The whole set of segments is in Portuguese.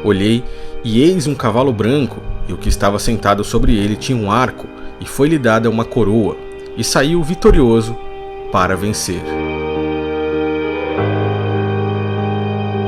Olhei, e eis um cavalo branco, e o que estava sentado sobre ele tinha um arco, e foi-lhe dada uma coroa, e saiu vitorioso para vencer.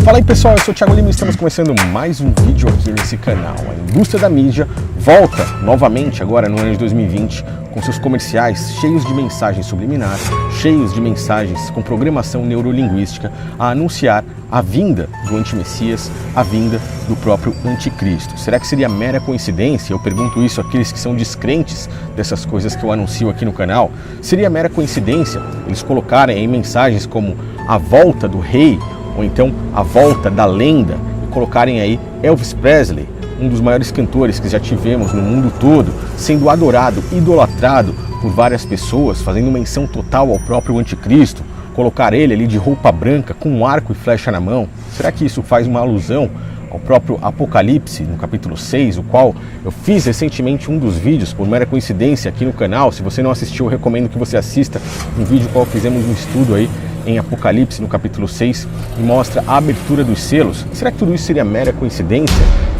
Fala aí pessoal, eu sou o Thiago Lima e estamos começando mais um vídeo aqui nesse canal. A indústria da mídia volta novamente agora no ano de 2020 com seus comerciais cheios de mensagens subliminares, cheios de mensagens com programação neurolinguística a anunciar a vinda do antimessias, a vinda do próprio anticristo. Será que seria mera coincidência? Eu pergunto isso àqueles que são descrentes dessas coisas que eu anuncio aqui no canal. Seria mera coincidência eles colocarem em mensagens como a volta do rei, ou então a volta da lenda, e colocarem aí Elvis Presley, um dos maiores cantores que já tivemos no mundo todo, sendo adorado, idolatrado por várias pessoas, fazendo menção total ao próprio anticristo, colocar ele ali de roupa branca, com um arco e flecha na mão. Será que isso faz uma alusão ao próprio Apocalipse, no capítulo 6, o qual eu fiz recentemente um dos vídeos, por mera coincidência, aqui no canal? Se você não assistiu, eu recomendo que você assista um vídeo qual fizemos um estudo aí em Apocalipse, no capítulo 6, e mostra a abertura dos selos. Será que tudo isso seria mera coincidência?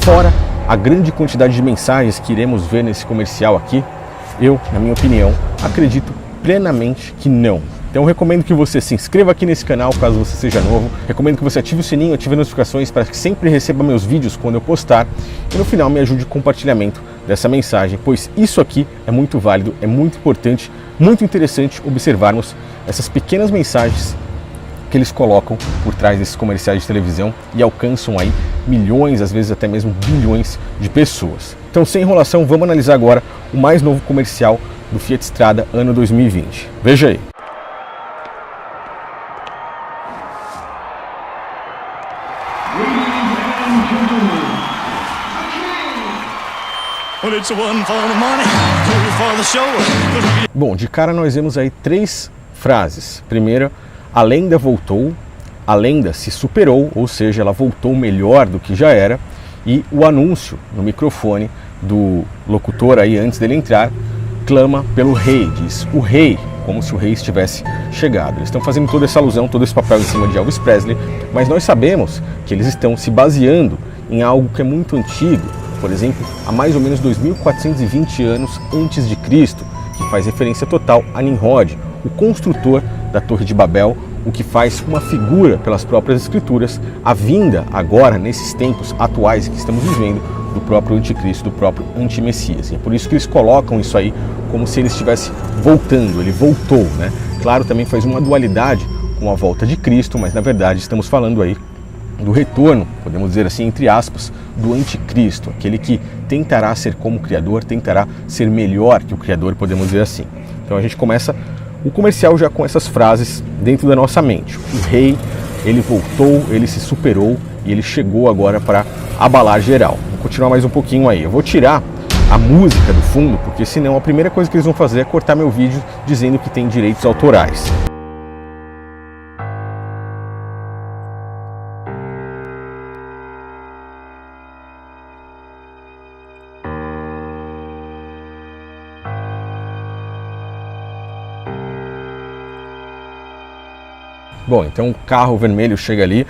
Fora a grande quantidade de mensagens que iremos ver nesse comercial aqui, eu, na minha opinião, acredito plenamente que não. Então eu recomendo que você se inscreva aqui nesse canal caso você seja novo, recomendo que você ative o sininho, ative as notificações para que sempre receba meus vídeos quando eu postar, e no final me ajude com o compartilhamento dessa mensagem, pois isso aqui é muito válido, é muito importante, muito interessante observarmos essas pequenas mensagens que eles colocam por trás desses comerciais de televisão e alcançam aí milhões, às vezes até mesmo bilhões de pessoas. Então, sem enrolação, vamos analisar agora o mais novo comercial do Fiat Strada ano 2020. Veja aí. Bom, de cara nós vemos aí três frases. Primeira, a lenda voltou, a lenda se superou, ou seja, ela voltou melhor do que já era, e o anúncio no microfone do locutor aí antes dele entrar clama pelo rei, diz o rei, como se o rei estivesse chegado. Eles estão fazendo toda essa alusão, todo esse papel em cima de Elvis Presley, mas nós sabemos que eles estão se baseando em algo que é muito antigo, por exemplo, há mais ou menos 2420 anos antes de Cristo, que faz referência total a Nimrod, o construtor da Torre de Babel, o que faz uma figura pelas próprias escrituras, a vinda agora, nesses tempos atuais que estamos vivendo, do próprio anticristo, do próprio antimessias. E é por isso que eles colocam isso aí como se ele estivesse voltando, ele voltou, né? Claro, também faz uma dualidade com a volta de Cristo, mas na verdade estamos falando aí do retorno, podemos dizer assim, entre aspas, do anticristo, aquele que tentará ser como o Criador, tentará ser melhor que o Criador, podemos dizer assim. Então a gente começa o comercial já com essas frases dentro da nossa mente. O rei, ele voltou, ele se superou e ele chegou agora para abalar geral. Vou continuar mais um pouquinho aí. Eu vou tirar a música do fundo, porque senão a primeira coisa que eles vão fazer é cortar meu vídeo dizendo que tem direitos autorais. Bom, então o carro vermelho chega ali,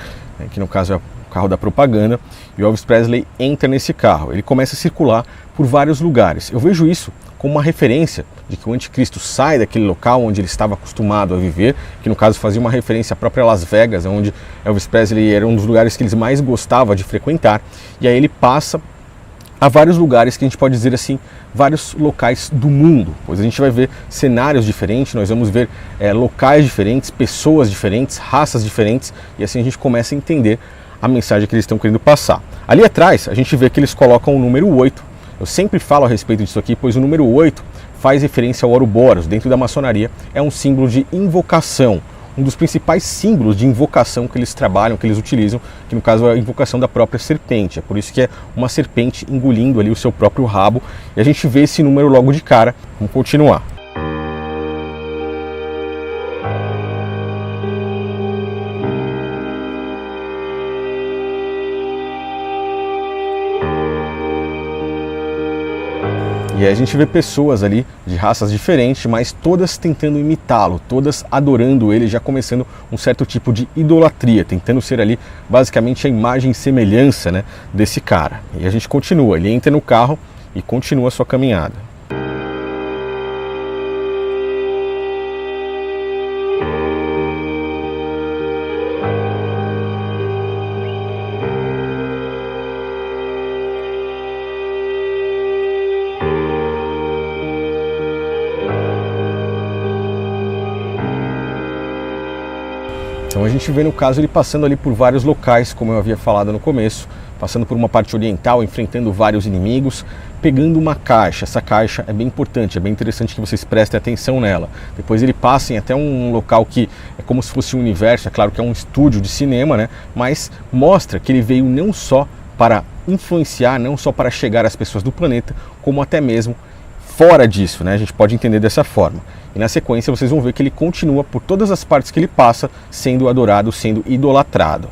que no caso é o carro da propaganda, e o Elvis Presley entra nesse carro. Ele começa a circular por vários lugares. Eu vejo isso como uma referência de que o anticristo sai daquele local onde ele estava acostumado a viver, que no caso fazia uma referência à própria Las Vegas, onde Elvis Presley era um dos lugares que ele mais gostava de frequentar, e aí ele passa a vários lugares que a gente pode dizer assim, vários locais do mundo, pois a gente vai ver cenários diferentes, nós vamos ver locais diferentes, pessoas diferentes, raças diferentes, e assim a gente começa a entender a mensagem que eles estão querendo passar. Ali atrás a gente vê que eles colocam o número 8, eu sempre falo a respeito disso aqui, pois o número 8 faz referência ao Ouroboros, dentro da maçonaria é um símbolo de invocação, um dos principais símbolos de invocação que eles trabalham, que eles utilizam, que no caso é a invocação da própria serpente. É por isso que é uma serpente engolindo ali o seu próprio rabo. E a gente vê esse número logo de cara. Vamos continuar. E aí a gente vê pessoas ali de raças diferentes, mas todas tentando imitá-lo, todas adorando ele, já começando um certo tipo de idolatria, tentando ser ali basicamente a imagem e semelhança, né, desse cara. E a gente continua, ele entra no carro e continua a sua caminhada. Então a gente vê no caso ele passando ali por vários locais, como eu havia falado no começo, passando por uma parte oriental, enfrentando vários inimigos, pegando uma caixa. Essa caixa é bem importante, é bem interessante que vocês prestem atenção nela. Depois ele passa em até um local que é como se fosse um universo, é claro que é um estúdio de cinema, né? Mas mostra que ele veio não só para influenciar, não só para chegar às pessoas do planeta, como até mesmo fora disso, né? A gente pode entender dessa forma. E na sequência vocês vão ver que ele continua por todas as partes que ele passa, sendo adorado, sendo idolatrado.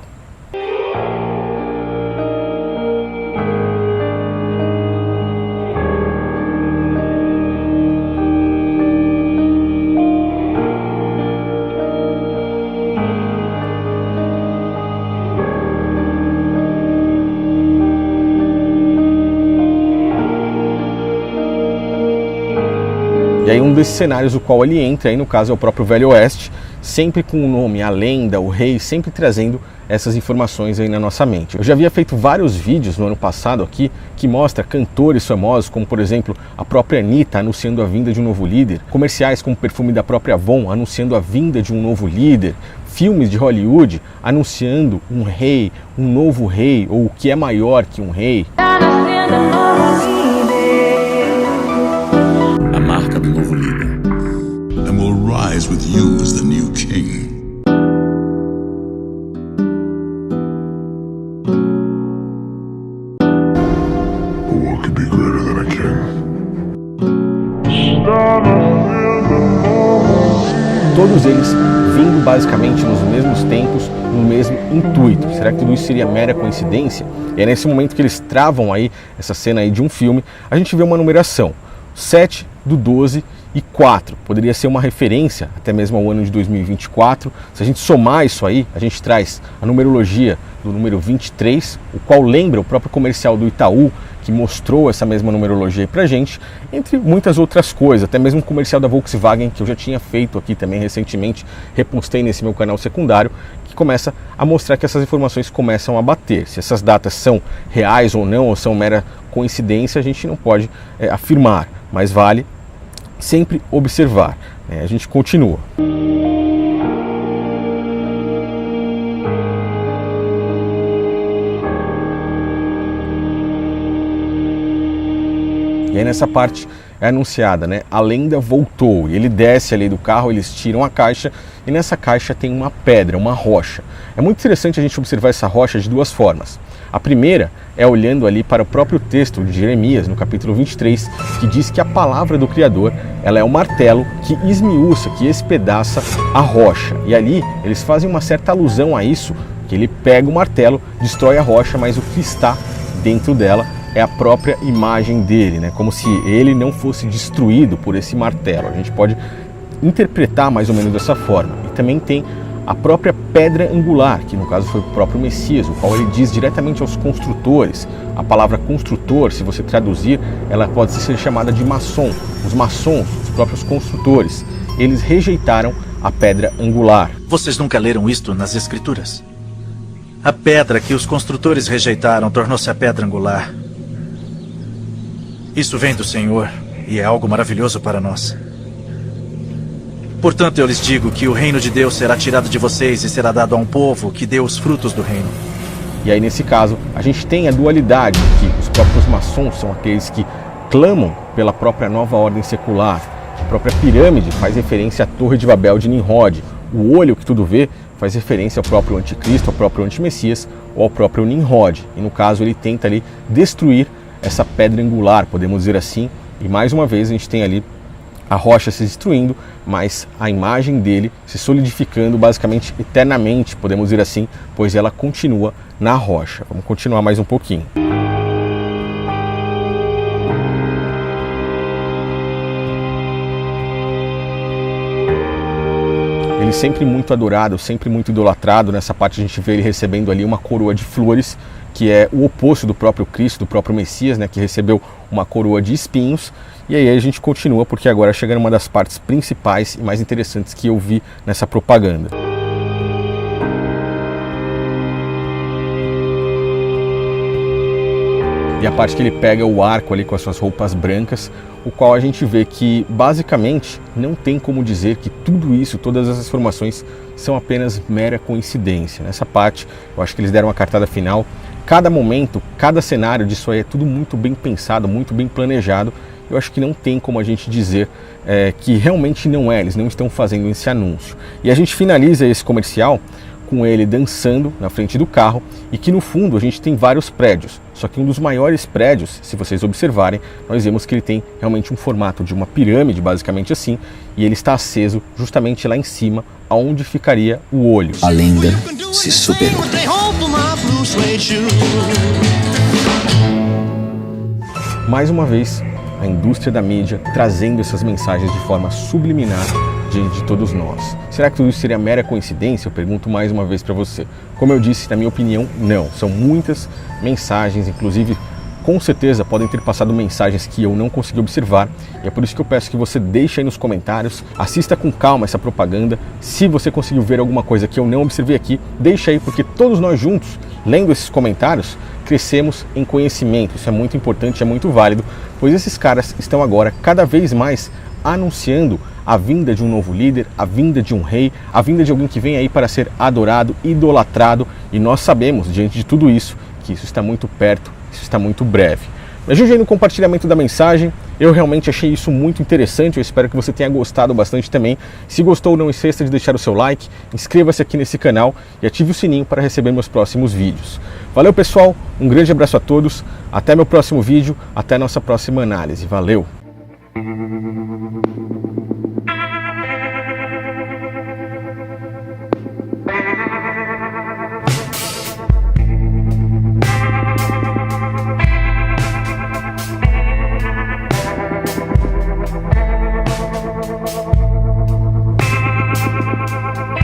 E aí um desses cenários o qual ele entra, aí no caso é o próprio Velho Oeste, sempre com o nome, a lenda, o rei, sempre trazendo essas informações aí na nossa mente. Eu já havia feito vários vídeos no ano passado aqui que mostra cantores famosos, como por exemplo a própria Anitta anunciando a vinda de um novo líder, comerciais como o perfume da própria Avon anunciando a vinda de um novo líder, filmes de Hollywood anunciando um rei, um novo rei, ou o que é maior que um rei. Do novo líder, and will rise with you as the new king. What could be greater than a king? Todos eles vindo basicamente nos mesmos tempos, no mesmo intuito. Será que tudo isso seria mera coincidência? E é nesse momento que eles travam aí essa cena aí de um filme, a gente vê uma numeração. 7 do 12 e 4, poderia ser uma referência até mesmo ao ano de 2024. Se a gente somar isso aí, a gente traz a numerologia do número 23, o qual lembra o próprio comercial do Itaú, que mostrou essa mesma numerologia aí pra gente, entre muitas outras coisas, até mesmo o comercial da Volkswagen, que eu já tinha feito aqui também recentemente, repostei nesse meu canal secundário, que começa a mostrar que essas informações começam a bater. Se essas datas são reais ou não, ou são mera coincidência, a gente não pode afirmar, mas vale sempre observar, né? A gente continua. E aí nessa parte é anunciada, né? A lenda voltou. E ele desce ali do carro, eles tiram a caixa e nessa caixa tem uma pedra, uma rocha. É muito interessante a gente observar essa rocha de duas formas. A primeira é olhando ali para o próprio texto de Jeremias, no capítulo 23, que diz que a palavra do Criador, ela é um martelo que esmiuça, que espedaça a rocha. E ali eles fazem uma certa alusão a isso, que ele pega o martelo, destrói a rocha, mas o que está dentro dela é a própria imagem dele, né? Como se ele não fosse destruído por esse martelo. A gente pode interpretar mais ou menos dessa forma. E também tem a própria pedra angular, que no caso foi o próprio Messias, o qual ele diz diretamente aos construtores. A palavra construtor, se você traduzir, ela pode ser chamada de maçom. Os maçons, os próprios construtores, eles rejeitaram a pedra angular. Vocês nunca leram isto nas Escrituras? A pedra que os construtores rejeitaram tornou-se a pedra angular. Isso vem do Senhor e é algo maravilhoso para nós. Portanto, eu lhes digo que o reino de Deus será tirado de vocês e será dado a um povo que dê os frutos do reino. E aí, nesse caso, a gente tem a dualidade, que os próprios maçons são aqueles que clamam pela própria nova ordem secular. A própria pirâmide faz referência à Torre de Babel de Nimrod. O olho que tudo vê faz referência ao próprio anticristo, ao próprio antimessias ou ao próprio Nimrod. E no caso, ele tenta ali destruir essa pedra angular, podemos dizer assim. E mais uma vez a gente tem ali a rocha se destruindo, mas a imagem dele se solidificando basicamente eternamente, podemos dizer assim, pois ela continua na rocha. Vamos continuar mais um pouquinho. ele sempre muito adorado, sempre muito idolatrado. Nessa parte a gente vê ele recebendo ali uma coroa de flores, que é o oposto do próprio Cristo, do próprio Messias, né, que recebeu uma coroa de espinhos. E aí a gente continua, porque agora chega numa das partes principais e mais interessantes que eu vi nessa propaganda. E a parte que ele pega o arco ali com as suas roupas brancas, o qual a gente vê que basicamente não tem como dizer que tudo isso, todas essas informações são apenas mera coincidência. Nessa parte eu acho que eles deram uma cartada final. Cada momento, cada cenário disso aí é tudo muito bem pensado, muito bem planejado. Eu acho que não tem como a gente dizer que realmente não é, eles não estão fazendo esse anúncio. E a gente finaliza esse comercial com ele dançando na frente do carro e que no fundo a gente tem vários prédios. Só que um dos maiores prédios, se vocês observarem, nós vemos que ele tem realmente um formato de uma pirâmide, basicamente assim, e ele está aceso justamente lá em cima, aonde ficaria o olho. A lenda se superou. Mais uma vez, a indústria da mídia trazendo essas mensagens de forma subliminar diante de todos nós. Será que tudo isso seria mera coincidência? Eu pergunto mais uma vez para você. Como eu disse, na minha opinião, não. São muitas mensagens, inclusive, com certeza podem ter passado mensagens que eu não consegui observar. E é por isso que eu peço que você deixe aí nos comentários, assista com calma essa propaganda. Se você conseguiu ver alguma coisa que eu não observei aqui, deixa aí, porque todos nós juntos, lendo esses comentários, crescemos em conhecimento. Isso é muito importante, é muito válido, pois esses caras estão agora cada vez mais anunciando a vinda de um novo líder, a vinda de um rei, a vinda de alguém que vem aí para ser adorado, idolatrado, e nós sabemos, diante de tudo isso, que isso está muito perto, isso está muito breve. Me ajude aí no compartilhamento da mensagem, eu realmente achei isso muito interessante, eu espero que você tenha gostado bastante também. Se gostou, não esqueça de deixar o seu like, inscreva-se aqui nesse canal e ative o sininho para receber meus próximos vídeos. Valeu pessoal, um grande abraço a todos, até meu próximo vídeo, até a nossa próxima análise, valeu!